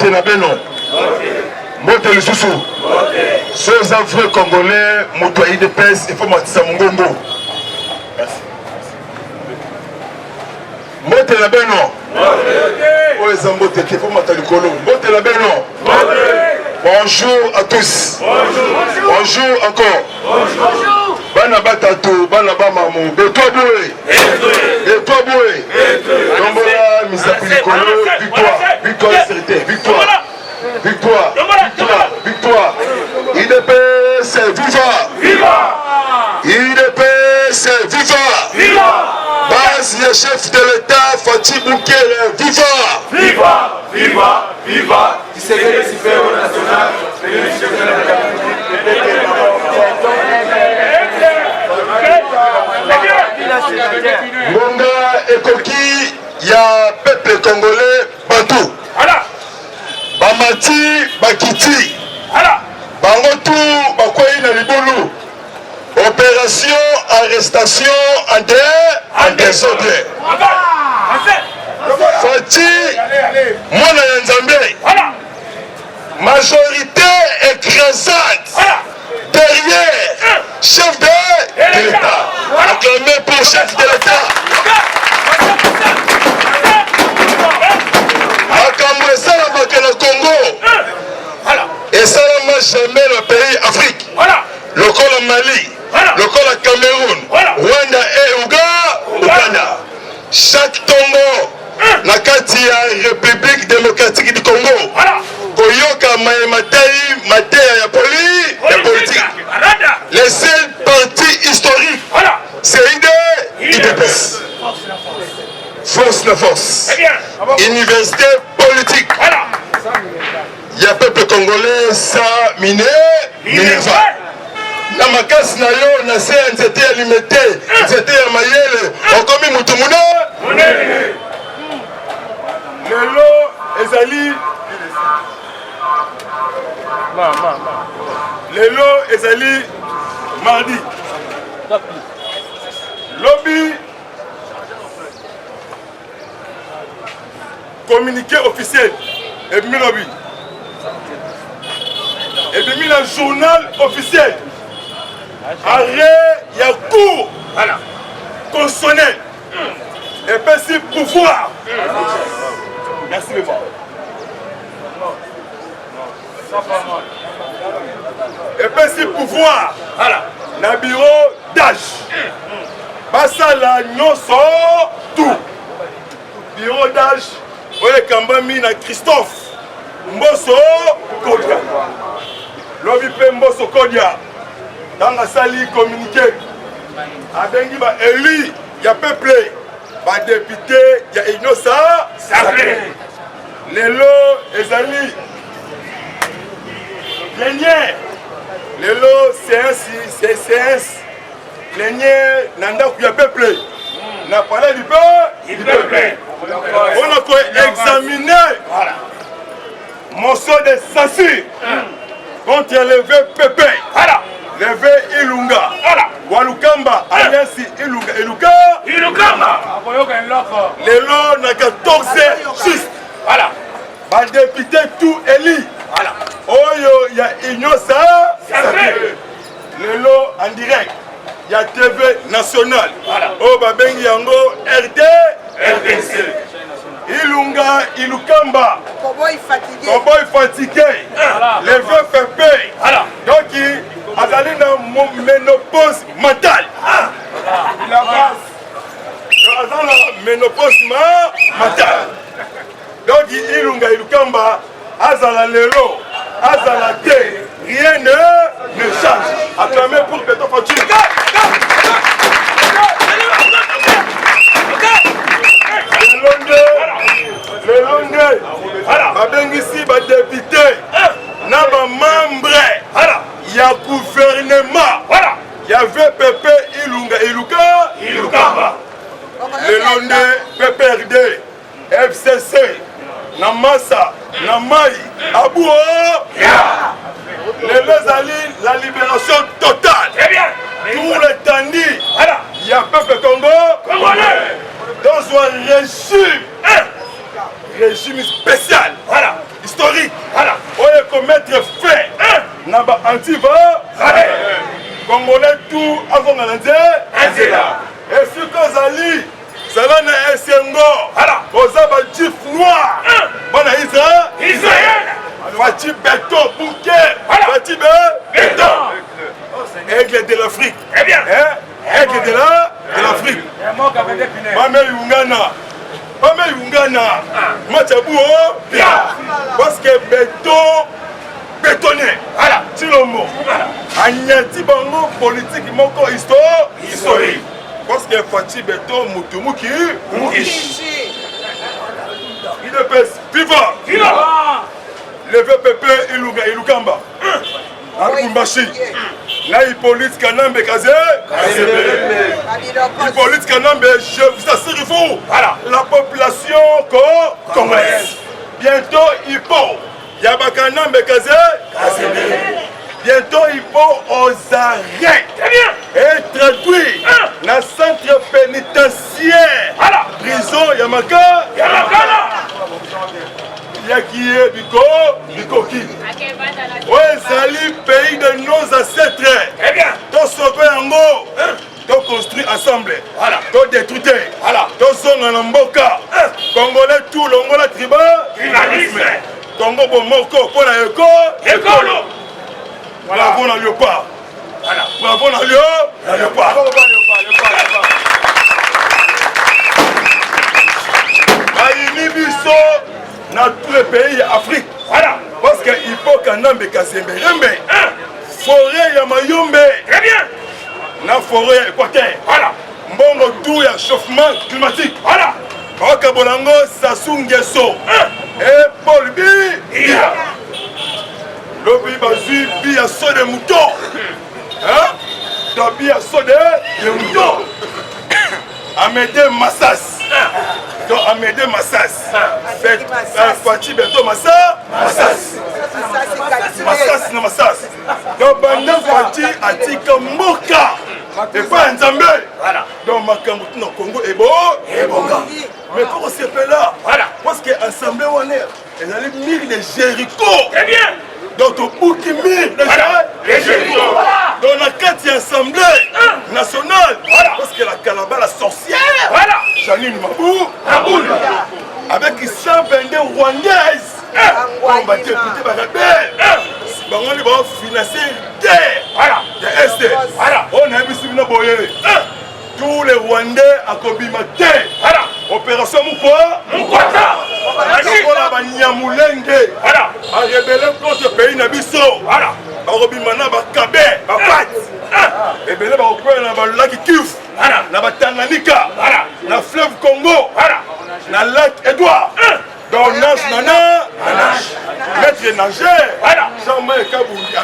Moté na beno. Moté le sousou. Ceux africains congolais, motoyés de pèse, il faut matissa mongongo. Merci. Moté la beno. Oh les ambotés, il faut mater le colo. Moté la beno. Bonjour à tous. Bonjour encore. Bonjour. Bana batato, bana bamamo. Betoi boué. Betoi boué. Tombola, misapili colo. Victoire. Victoire et sécurité. Victoire. Victoire. Victoire. Victoire. IDPS, viva. Viva. IDPS, viva. Viva. Base le chef de l'État, Fatih Boukele, viva. Viva. Viva. Viva. Tshisekedi super national. Ngonga ekoki ya peuple congolais bantou. Bamati bakiti. Bango tout bakoyi na libulu. Opération arrestation en désordre. Fatih mwana ya Nzambe. Majorité écrasante derrière chef de l'État. Acclamé pour chef de l'État. Akamwe salamaka na Congo. Et salama jamais le pays Afrique. Le col Mali, le col Cameroun, Rwanda et Uganda. Chaque tombeau na kati ya République démocratique du Congo. Koyoka mateya ya politique. Les seuls partis historiques, c'est IDPS. Force la force. Université politique. Il y a peuple congolais, ça, Minerva. Na makasi na yo, na se nzete ya limete, nzete ya mayele, okomi mutu munene. Lelo ezali Lelo ezali mardi. Lobby communiqué officiel et bien lobby. Et bien le journal officiel. Arrêt, il y a cours constitutionnel. Et puis si pouvoir. Merci le mot. Et puis si pouvoir. Na bureau d'âge. Basa la nyonso tout. Bureau d'âge. Oye kambami na Christophe Mbosso Kodia. Lobi pe Mbosso Kodia. Dans la salle communiqué. Abengi ba élu, ya peuple. Ba député, ya Inosa Sacré. Lelo ezali. Plénière. Lelo séance. Plénière nanda kuya peuple. Na parlé du peuple. On a examiné motion de censure contre le VPP, le Ilunga, Walukamba, Alliance Ilunga, le lot na 14 juste. Ba député tout élu. Oyo ya Ignosa, le lot en direct. Il y a TV nationale. Oh babengi yango RDC. Ilunga, Ilukamba. Cowboy fatigué. Les VPP. Donc il a allé dans mon ménopause mentale. La base. Dans la ménopause mentale. Donc Ilunga, Ilukamba. Azala lelo. Azala té. Rien ne change. Acclamé pour Beto Fatih. Le Londres, Abengisi va député, n'a pas membre, il y a gouvernement, il y a VPP, Ilukamba, le Londres, PPRD, FCC, Namasa, Namai, Abouo, les Lezali, la libération totale, pour les Tandi, il y a peuple congolais, dans un régime spécial, historique. mettre fin na ba antiva Congolais tout avant la et ce que Zali Zala na Esengo Oza ba jif noir Bana Israël Fati Beto Bouquet Fati Beto Aigle de l'Afrique. Eh bien Aigle de l'Afrique. Mame Yungana Machabu parce que bétonné Tilomo Agnati bango politique moko historique parce que Fati Beto Mutumuki il est pèse viva le VPP Ilugamba Arumbashi na Hippolyte Kanambe Kazé Hippolyte Kanambe, je vous assure, il faut la population congolaise. Bientôt Hippo Yaba Kanambe Kazé bientôt Hippo aux arrêts et traduit dans le centre pénitentiaire prison Yamaka Yakiye Bikoki. Oui, c'est le pays de nos ancêtres. Eh bien, tu sauves un mot, tu construis ensemble, tu détruis, tu sonnes en Mboka, Congolais tout, l'Ongola tribalisme, Congo Bomoko, pour la école, bravo dans le léopard, bravo dans le léopard. Dans tous les pays d'Afrique. Parce qu'il faut qu'un homme Kazembe. Forêt Yamayombe. Très bien. La forêt équateur. Mbongo tout y a chauffement climatique. Okabolongo Sassou Nguesso. Et Paul Biya. Lobi Bazu Biya so de mouton. Biya so de mouton. Amédée Massas. Donc Amédée Massas. Fati Beto Massas. Donc Banda Fati Atika Moka. Et pas un Zambé. Donc Makamouti no Congo est bon. Mais comment c'est fait là? Parce qu'ensemble on est. Elle a les murs de Jéricho. Très bien. Donc au bout qui mire les Jéricho. Donc la carte assemblée nationale. Parce que la Kalaba la sorcière. Janine Mabou. Avec 122 Rwandaises. On va députer par la belle. On va financer une guerre. De Est. On a vu si vous boyé. Tous les Rwandais à Kobimate. Opération Moukwa. On va Nyamulenge. A rebelle contre le pays Nabiso. Barobimana Bakabe. Bapat. Rebelle Barobimana Laki Kif. Na Tanganyika. Na fleuve Congo. Na lac Edouard. Dans Nash Nana. Maître nageur. Jean-Marie Kaboundi.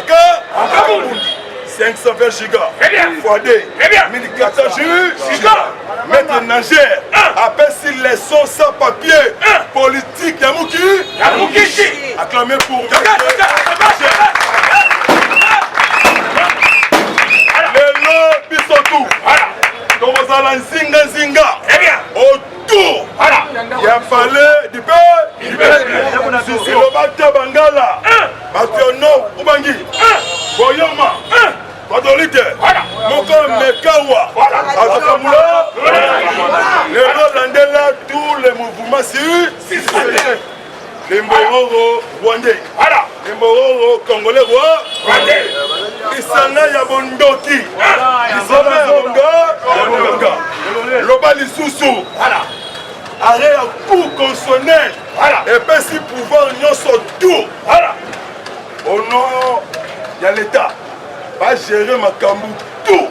520 gigas. Fois 2. 1400 gigas. Maître nageur. Appelle si les sons sans papier. Politique Yamouki. Acclamé pour le Bisotou. Donc vous allez Zinga. Autour. Il a fallu du peuple. C'est le Bata Bangala. Bationo Ubangi. Boyoma. Badolite. Moko Mekawa. Azakamula. Les Rwandais là, tous les mouvements sur les Mororo Rwandais. Les Mororo Congolais Rwandais. Isana Yabondoki. Isana Yabonga. Loba Lisusu. Arrêt à coup constitutionnel. Et puis si pouvoir nous sont tout. Au nom de l'État. Va gérer ma Kambu tout.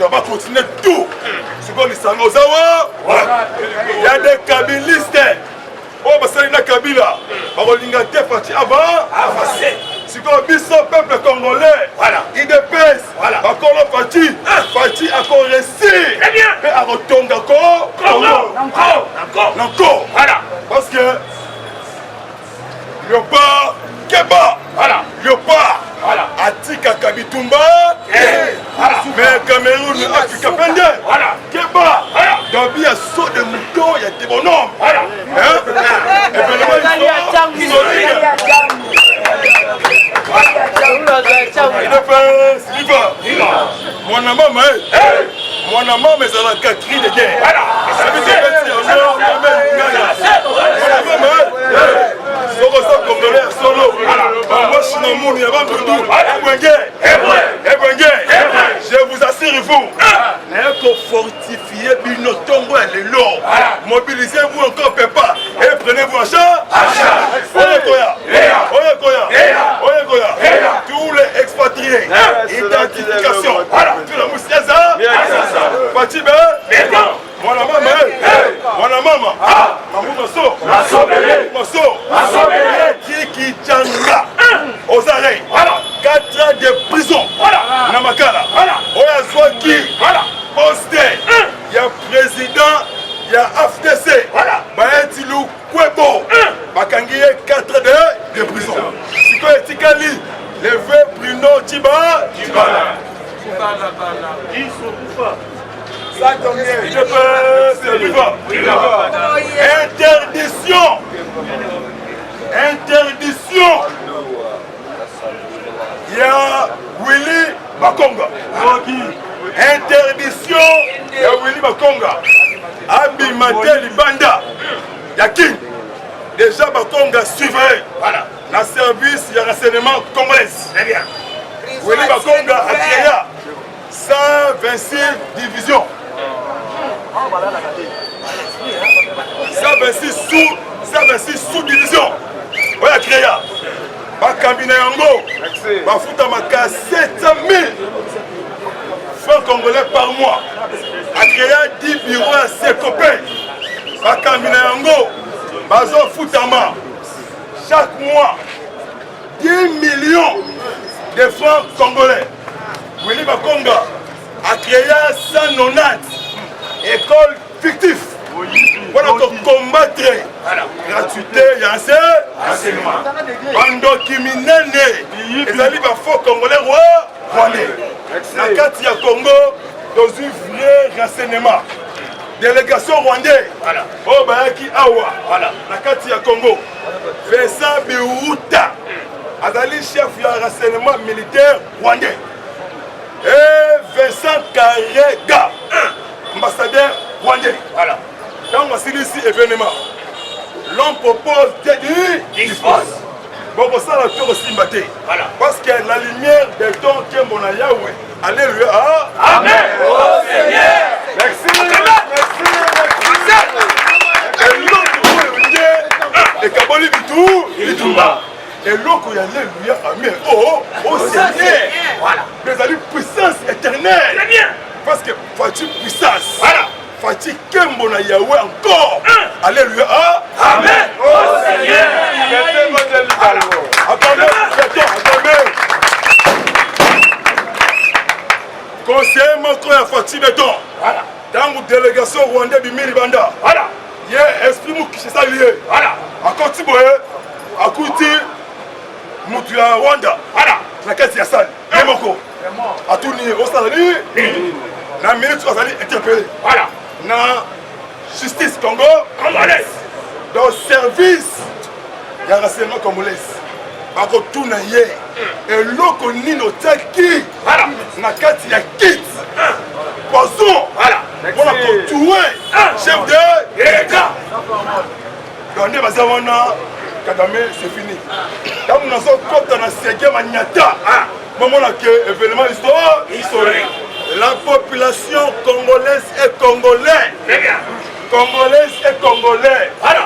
On va continuer tout. Ce qu'on dit, il y a des kabylistes. Oh, bah ça, il y a Kabila. Barolinga te parti avant. Si on dit son peuple congolais, il dépèse. Bakolo Fati. Fati a encore réussi. Mais à retourner encore. Encore. Parce que Léopard Keba. Léopard. Atika Kabitumba. Mais Cameroun, Afrika Pende. Keba. Gabi a saut de mouton, il y a des bonhommes. Et bien, Mwana mama, mwana mama ezalaka cri de guerre. Soko ça congolais solo. Moi je suis dans le monde, il y a pas de tout. Je vous assure vous. Il faut fortifier Binotongo et les lots. Mobilisez-vous encore Pépa et prenez-vous en charge. Tous les expatriés, identification. Tout la moussiaza. Fatibé. Mwana mama, mamu maso, Kiki Tchanga, aux arrêts, 4 ans de prison, Namakala, Oya Zwaki, posté, il y a président, il y a FTC, Baetilou Kwebo, Bakangiye 4 ans de prison. Siko Etikali, le vieux Bruno Tiba, Interdiction. Il y a Willy Bakonga. Interdiction. Il y a Willy Bakonga. Abimate Libanda. Yakin. Déjà Bakonga suivait. Voilà. La service, il y a renseignement congolais. Très bien. Willy Bakonga a créé 126 divisions. 126 sous-divisions. Voilà créé. Bakambina yango. Bafuta maka 700 000 francs congolais par mois. A créé 10 bureaux à ses copains. Bakambina yango. Bazo futama. Chaque mois 10 millions de francs congolais. Willy Bakonga a créé 190 écoles fictives. Voilà pour combattre gratuité, il y a un enseignement. Bando Kiminene, les alliés faux congolais rwandais. La carte ya Congo dans un vrai renseignement. Délégation rwandaise. Oh Bayaki Awa. La carte ya Congo. Vincent Biruta. Azali chef du renseignement militaire rwandais. Et Vincent Karega, ambassadeur rwandais. Voilà. Dans ici événement, l'on propose de dispose. Bon, pour ça, la tour aussi maté. Voilà. Parce que la lumière des temps qui est mon Yahweh. Alléluia. Amen. Oh Seigneur. Merci. Et Kaboli Bitou, il est tout bas. Et l'autre, il y a alléluia. Amen. Oh Seigneur. Voilà. Les alliés puissance éternelle. Très bien. Parce que faut-tu puissance. Voilà. Fati Kembo na Yahweh encore. Alléluia. Amen. Oh Seigneur. Attendez. Conseiller Macron à Fati Béton. Voilà. Dans une délégation rwandaise du Milibanda. Voilà. Il y a esprit qui s'est allié. Voilà. À Kotiboé, à Kouti, Moutua Rwanda. Voilà. La caisse de Yassal. Yemoko. À Tournier, au Salani. La minute où Azali interpellé. Voilà. Na justice Congo congolaise dans service ya renseignement congolais bako tuna ye eloko nino taki na kati ya kit poison voilà pour tuer chef de l'État donc ne baza wana Kagame c'est fini donc nous sommes contre na sege manyata momona que événement historique. La population congolaise et congolais. Congolaise et congolais. Voilà.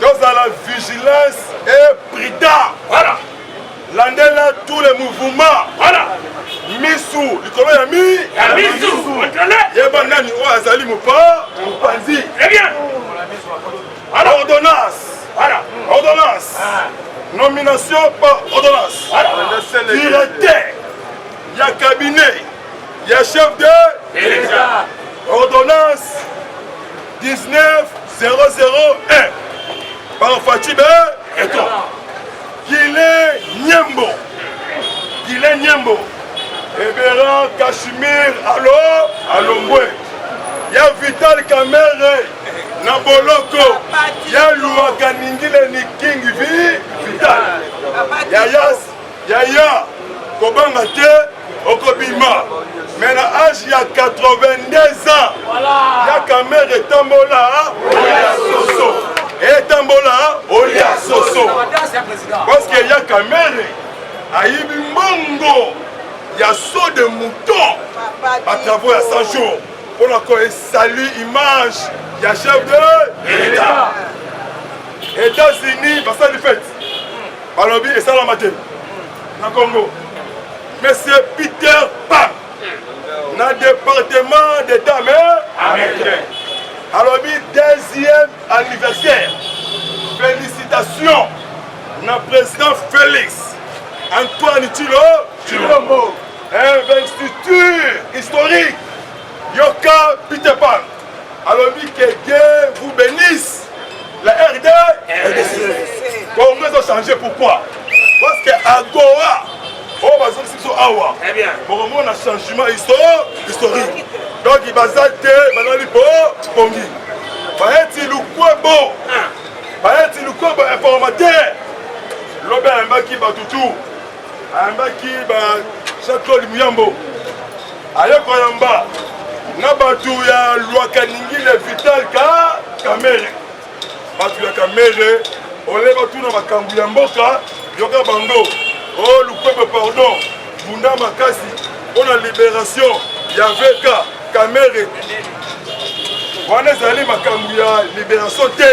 Dans la vigilance et prudent. Voilà. Landela tous les mouvements. Voilà. Missou. Le colonel a mis. Missou. Yebanani ou Azali Moupa. Moupanzi. Très bien. Ordonnance. Voilà. Ordonnance. Nomination par ordonnance. Voilà. Directeur. Il y a cabinet. Il y a chef de l'État. Ordonnance 19001 par Fatibé et toi. Guilé Nyembo. Ebera Kashmir Alongwe. Il y a Vital Kamere Naboloko. Il y a Louaka Ningile Niking Vital. Il y a Yaya Kobangate Okobima. de moutons à travers 100 jours. On a encore salut image, il y a chef de l'État. États-Unis, ça du fait. Alors, et ça la matin. Dans le Congo. Monsieur Peter Pan, dans le département d'État américain. Alors, deuxième anniversaire. Félicitations au président Félix Antoine Tshilombo. Investiture historique. Yoka Peter Pan. Alors, que Dieu vous bénisse. La RDC. Congrès a changé. Pourquoi? Parce qu'à Goa, pour on a un changement historique. Donc, il va s'arrêter pour Pongi. Il y a informateur. L'obé a un baki Batutu. Un baki Château Muyambo. Ailleurs Koyamba. Nabatu ya Luakaningi le Vital Kamere. Batu ya Kamere. On lève tout dans ma Kambuyamboka. Yoka Bango. Oh, le pardon. Bunda Makasi. On a libération. Yaveka Kamere. On a zali Makambuya libération T.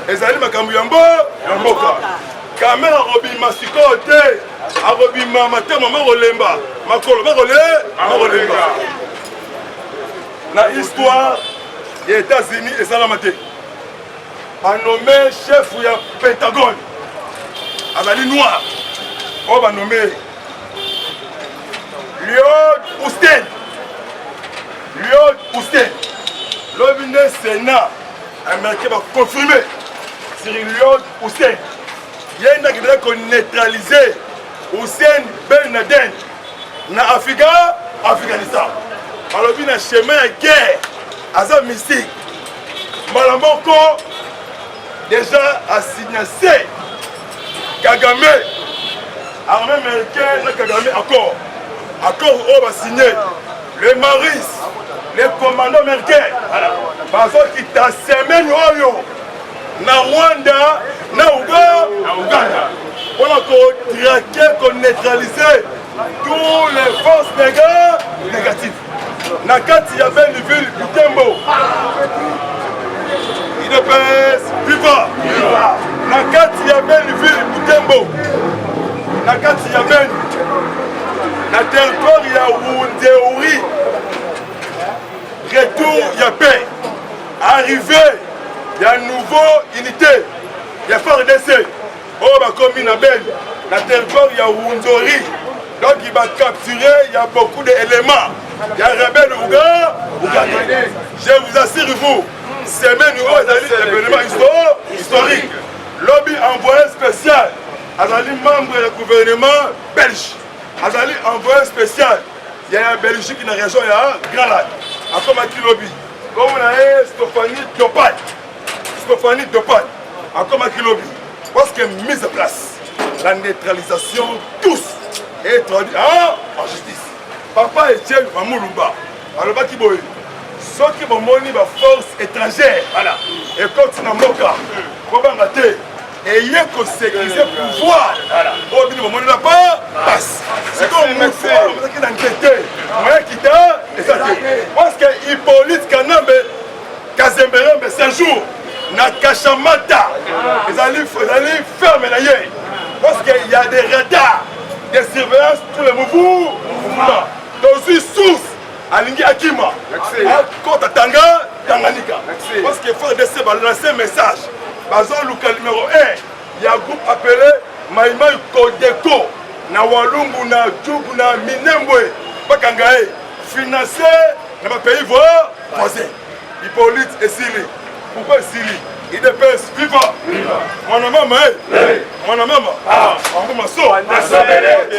Ezali Makambuyamboka. Kamera Robi Masiko T. Arobi Matema Marolemba. Makolo Marolemba. La histoire des États-Unis et Salamate a nommé chef du Pentagone. Azali noir. On va nommer Lloyd Austin. Le Sénat américain va confirmer sur Lloyd Austin. Il y a une qui veut neutraliser Hussein Ben Laden dans Afghanistan. Alors, il y a un chemin de guerre, à mystique. Malamoko, déjà assigné Kagame, armée américaine, Kagame, accord. Accord où on va signer. Les Maris, les commandants américains, parce qu'ils t'a semé na Rwanda, na Uganda. On a traqué, qu'on neutralisé tous les forces négatives. Nakati ya belle ville Butembo. IDPS viva. Nakati ya belle ville Butembo. Nakati ya belle. Na territoire ya Wundeuri. Retour ya paix. Arrivé ya nouveau unité. Ya FARDC. Oh ba commis na belle. Na territoire ya Wundeuri. Donc il va capturer, il y a beaucoup d'éléments. Il y a un rebelle Ouganda. Je vous assure, vous, semaine où il y a un événement historique. Lobby envoyé spécial. Azali membre du gouvernement belge. Azali envoyé spécial. Il y a un Belgique dans la région, il y a un Grand Lac. À comme un lobby. Comme on a Stéphanie Dopat. À comme un lobby. Parce que mise en place. La neutralisation, tous. Et traduit en justice. Papa Etienne Mamoulumba. Alors, Bakiboy, ceux qui vont monter la force étrangère, et quand tu n'as pas, comment rater, et il y a que sécuriser le pouvoir, au bout de la passe. C'est comme un pouvoir qui est enquêté, moyen qui t'a, et ça parce que Hippolyte Kanambe, Kazemberembe, 5 jours, Nakashamata, ils allaient fermer la gueule. Parce qu'il y a des radars. Des surveillances pour les mouvements. Dans une source, à Lingi Akima, à Kota Tanga, Tanganyika. Parce qu'il faut lancer un message. Dans le local numéro 1, il y a un groupe appelé Maïmaï Kodeko, na Walungu, na Djougou, na Minembwe, Bakangae, financé dans le pays voisin. Hippolyte et Sili. Pourquoi Sili? Il dépêche, viva! Mon maman, mon maman, on va m'asseoir. Et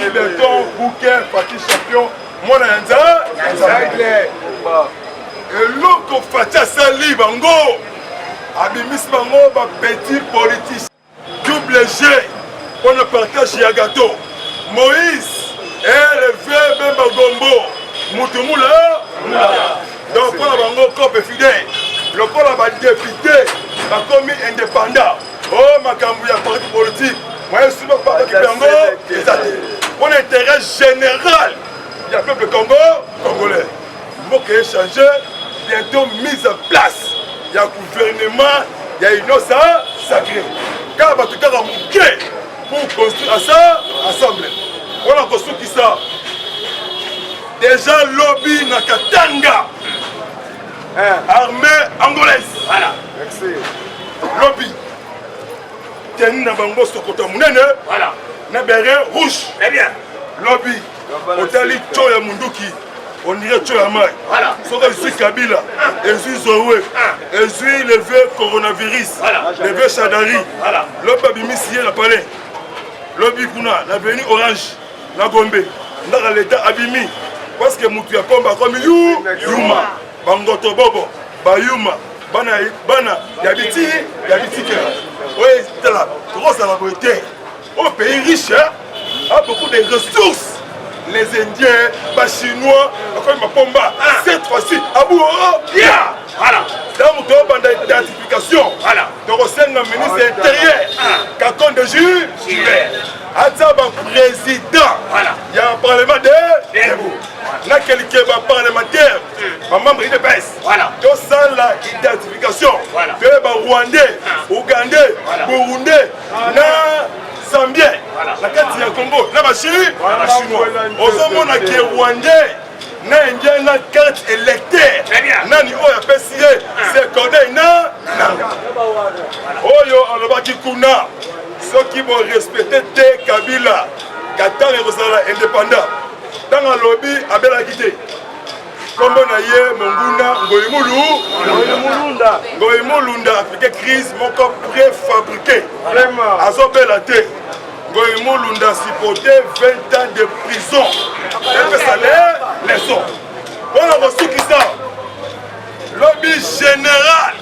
le temps, bouquet, parti champion, mon Inza, et l'autre Fatia Sali Bango, Abimis Bango, petit politicien, double G, on a partagé à gâteau. Moïse, et le vieux Bemba Gombo, Moutoumula, donc on a Bango, Cop fidèle. Le corps a député, a commis indépendant. Oh, ma cambouille parti politique. Moi, je suis pas parti pour l'intérêt général. il y a peuple congolais. Mboka est changé, bientôt mise en place. Il y a gouvernement, il y a une eau sacrée. Car il y a un mouquet pour construire ça, assemblée. On a construit qui ça? Déjà lobby na Katanga. Armée angolaise. Voilà. Merci. Lobby. Tenu na bango sokota munene. Voilà. Na béret rouge. Très bien. Lobby. Otali Tchoya Munduki. On dirait Tchoya Mai. Voilà. Soka je suis Kabila. Je suis Zoé. Je suis le vieux coronavirus. Voilà. Le vieux Chadari. Voilà. Lobby Bimisiye na palais. Lobby Kuna. Na venu Orange. Na Gombe. Ndaka l'état abimi. Parce que Moutou ya komba comme Yuma. Bangoto Bobo. Bayuma. Bana. Yabiti Kera. Oui, c'est là. Grosse à la beauté. Au pays riche, a beaucoup de ressources. Les Indiens, les Chinois, cette fois-ci, Abou voilà. Dans mon d'identification, voilà. Donc au sein de ministre intérieur, Kakon de Jules, Azaba président, voilà. Il y a un parlement de debout. Il y a quelqu'un parlementaire, un membre de baisse. Voilà. Donc ça, l'identification, voilà. De Rwandais, Ougandais, voilà. Burundais, Zambien, la carte du Congo, la machine, la chinois. Aux hommes qui est rwandais, n'a une carte électeur. N'a niveau à PCA, c'est cordé, n'a. Oyo, on va dire Kuna, ceux qui vont respecter des Kabila, Qatar et Rosala indépendants. Dans le lobby, à Belagité. Comme on a hier, Monguna, Ngoïmoulunda, appliqué crise, mon corps préfabriqué. Azo Belate. Ngoïmoulunda, supporté 20 ans de prison. Et fait salaire, les hommes. On a reçu qui ça? Lobby général.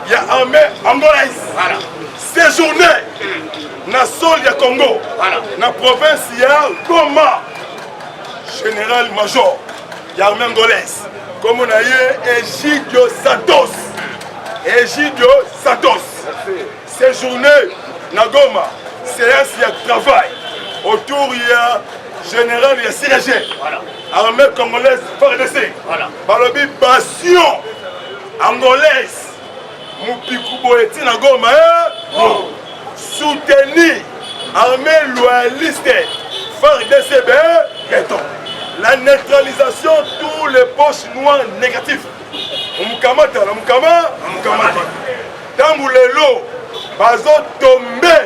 Il y a armée angolaise. Voilà. Séjourné. Na sol ya Congo. Voilà. Na province, il y a Goma. Général major. Il y a armée angolaise. Comme on a eu Egidio Santos. Egidio Santos. Séjourné na Goma. Séance, il y a travail. Autour, il y a général, il y a CRG. Voilà. Armée congolaise, FARDC. Voilà. Balobi, passion angolaise. Moupikoubo eti na Goma. Soutenir armée loyaliste. FARDC, béton. La neutralisation de tous les poches noires négatifs. Moukamata, Moukamata. Dans Moulelo, bazo tombé.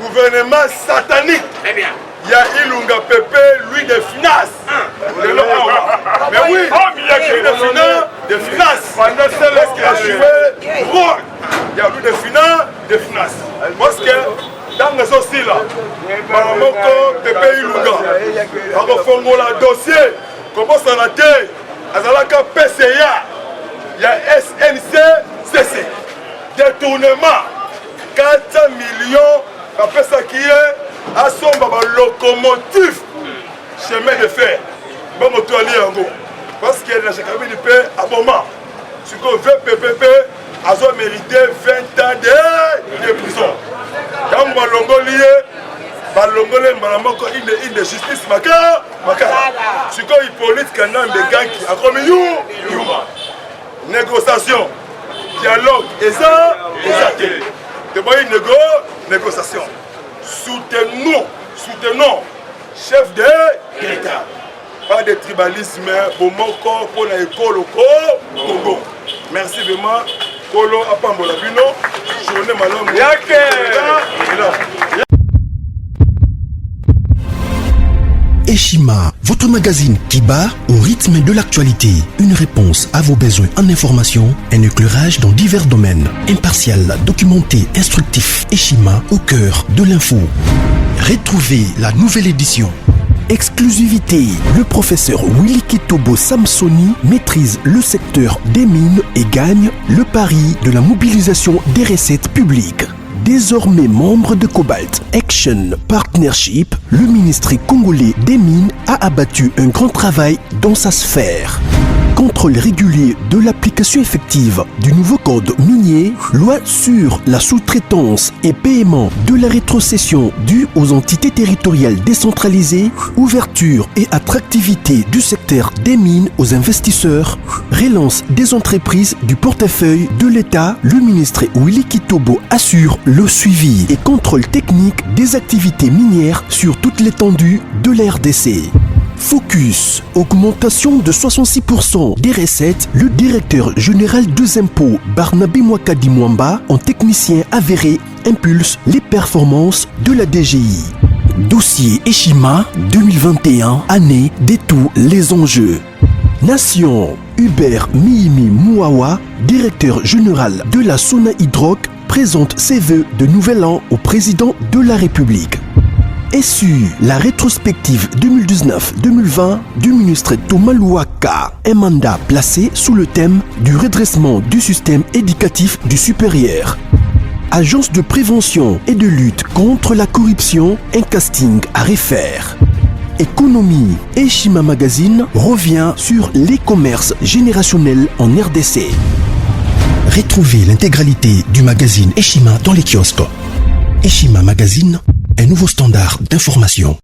Gouvernement satanique. Très bien. Il y a Ilunga Pepe, lui des finances. Mais oui, il y a lui des finances. Parce qu'il a joué rôle. Il y a lui des finances. Parce que dans les aussi là, Maramoko, Pepe Ilunga, on a un dossier, comment ça l'a été, Azalaka PCA, il y a SNCCC, détournement, 400 millions. Après ça qui est à son locomotive chemin de fer. Bon moto ali yango. Parce qu'il y a la chakabine du paix à moment. Ce qu'on veut PPP a mérité 20 ans de prison. Quand Balongo lié, Balongo lié, une justice maka. Ce qu'on Hippolyte Kanam de gang qui a commis négociation, dialogue, et ça, de moyens négociation. Soutenons, chef de l'État. Pas de tribalisme, pour mon corps, pour l'école au Congo. Merci vraiment. Kolo Apambola Bino, journée malheureuse. Eshima, votre magazine qui bat au rythme de l'actualité. Une réponse à vos besoins en information, un éclairage dans divers domaines. Impartial, documenté, instructif. Eshima au cœur de l'info. Retrouvez la nouvelle édition. Exclusivité, le professeur Willy Kitobo Samsoni maîtrise le secteur des mines et gagne le pari de la mobilisation des recettes publiques. Désormais membre de Cobalt Action Partnership, le ministère congolais des Mines a abattu un grand travail dans sa sphère. contrôle régulier de l'application effective du nouveau code minier, loi sur la sous-traitance et paiement de la rétrocession due aux entités territoriales décentralisées, ouverture et attractivité du secteur des mines aux investisseurs, relance des entreprises du portefeuille de l'État, le ministre Willy Kitobo assure le suivi et contrôle technique des activités minières sur toute l'étendue de la RDC. Focus, augmentation de 66% des recettes, le directeur général des impôts Barnabé Mwakadi Mwamba, en technicien avéré, impulse les performances de la DGI. Dossier Eshima 2021, année de tous les enjeux. Nation, Hubert Mihimi Mouawa, directeur général de la Sona Hydroc, présente ses vœux de nouvel an au président de la République. SU, la rétrospective 2019-2020 du ministre Thomas Louaka, un mandat placé sous le thème du redressement du système éducatif du supérieur. Agence de prévention et de lutte contre la corruption, un casting à refaire. Économie, Eshima Magazine revient sur les commerces générationnels en RDC. Retrouvez l'intégralité du magazine Eshima dans les kiosques. Eshima Magazine, un nouveau standard d'information.